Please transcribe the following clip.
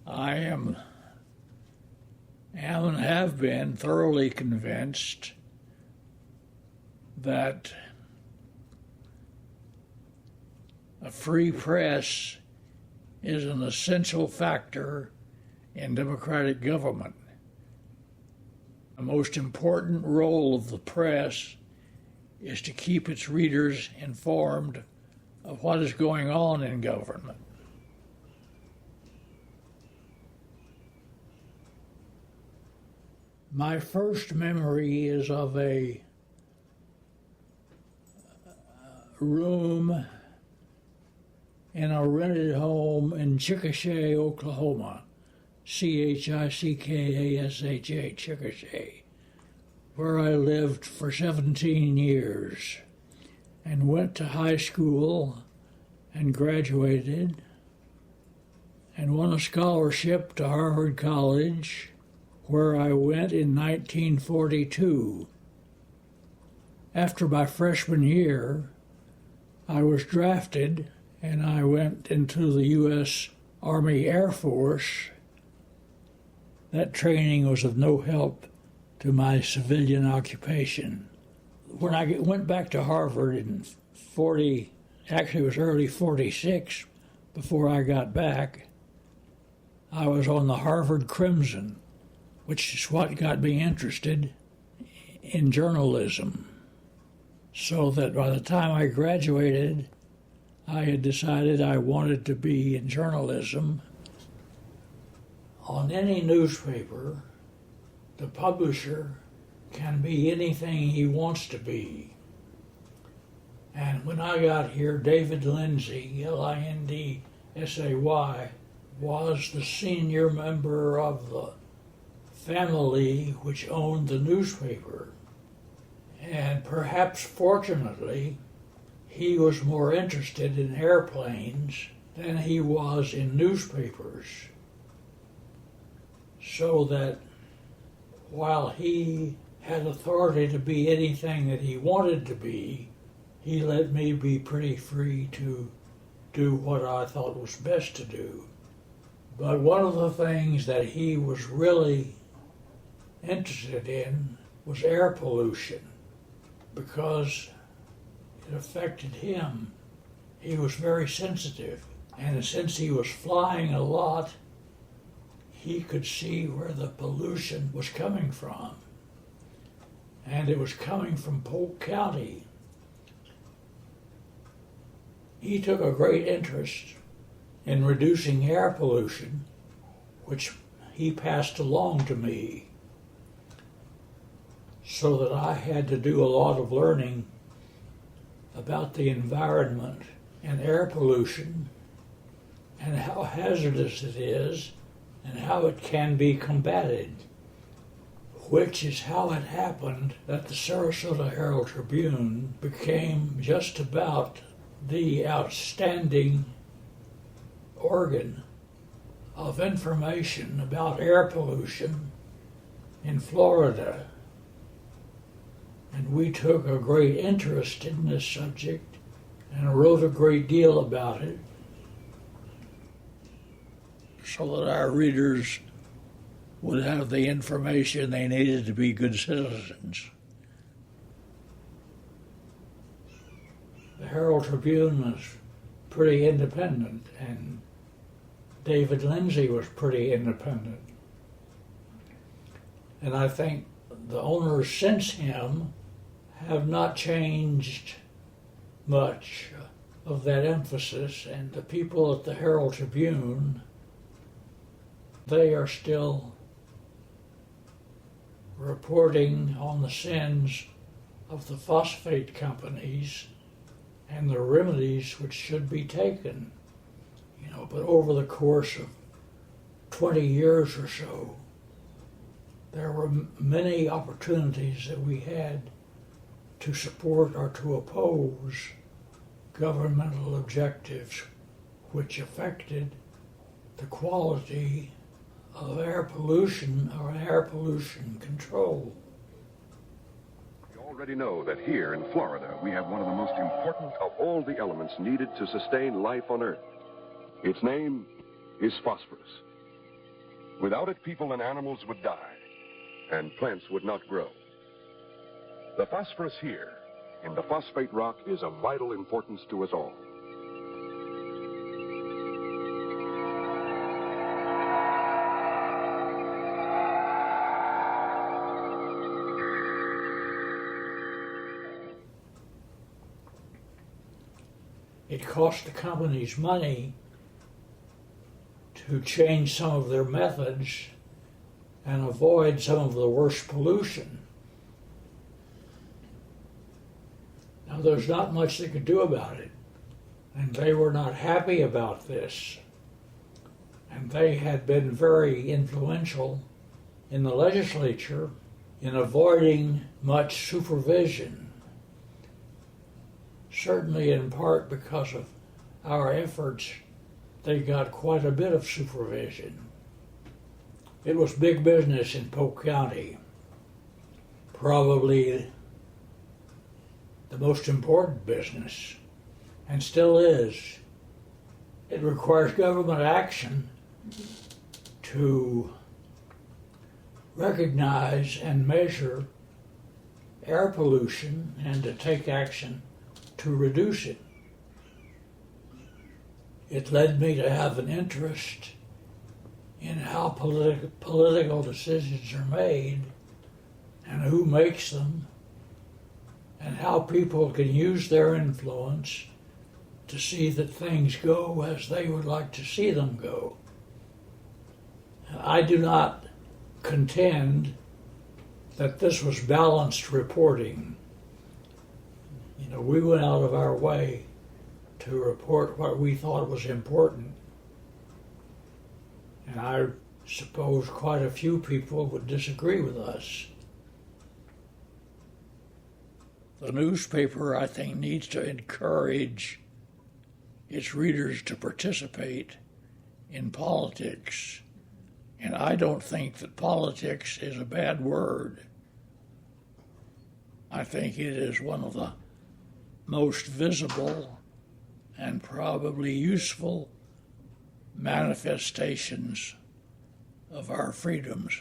I am and have been thoroughly convinced that a free press is an essential factor in democratic government. The most important role of the press is to keep its readers informed of what is going on in government. My first memory is of a room in a rented home in Chickasha, Oklahoma, Chickasha, Chickasha, where I lived for 17 years and went to high school and graduated and won a scholarship to Harvard College, where I went in 1942. After my freshman year, I was drafted and I went into the U.S. Army Air Force. That training was of no help to my civilian occupation. When I went back to Harvard in it was early 46, before I got back, I was on the Harvard Crimson, which is what got me interested in journalism. So that by the time I graduated, I had decided I wanted to be in journalism. On any newspaper, the publisher can be anything he wants to be. And when I got here, David Lindsay, Lindsay, was the senior member of the family which owned the newspaper. And perhaps fortunately, he was more interested in airplanes than he was in newspapers. So that while he had authority to be anything that he wanted to be, he let me be pretty free to do what I thought was best to do. But one of the things that he was really interested in was air pollution, because it affected him. He was very sensitive, and since he was flying a lot, he could see where the pollution was coming from. And it was coming from Polk County. He took a great interest in reducing air pollution, which he passed along to me, so that I had to do a lot of learning about the environment and air pollution and how hazardous it is and how it can be combated, which is how it happened that the Sarasota Herald-Tribune became just about the outstanding organ of information about air pollution in Florida. And we took a great interest in this subject and wrote a great deal about it so that our readers would have the information they needed to be good citizens. The Herald-Tribune was pretty independent, and David Lindsay was pretty independent. And I think the owners since him have not changed much of that emphasis, and the people at the Herald-Tribune, they are still reporting on the sins of the phosphate companies and the remedies which should be taken. But over the course of 20 years or so, there were many opportunities that we had to support or to oppose governmental objectives which affected the quality of air pollution or air pollution control. You already know that here in Florida we have one of the most important of all the elements needed to sustain life on Earth. Its name is phosphorus. Without it, people and animals would die, and plants would not grow. The phosphorus here in the phosphate rock is of vital importance to us all. It cost the companies money to change some of their methods and avoid some of the worst pollution. Now, there's not much they could do about it, and they were not happy about this. And they had been very influential in the legislature in avoiding much supervision. Certainly in part because of our efforts, they got quite a bit of supervision. It was big business in Polk County, probably the most important business, and still is. It requires government action to recognize and measure air pollution and to take action to reduce it. It led me to have an interest in how political decisions are made and who makes them and how people can use their influence to see that things go as they would like to see them go. I do not contend that this was balanced reporting. You know, we went out of our way to report what we thought was important. And I suppose quite a few people would disagree with us. The newspaper, I think, needs to encourage its readers to participate in politics. And I don't think that politics is a bad word. I think it is one of the most visible and probably useful manifestations of our freedoms.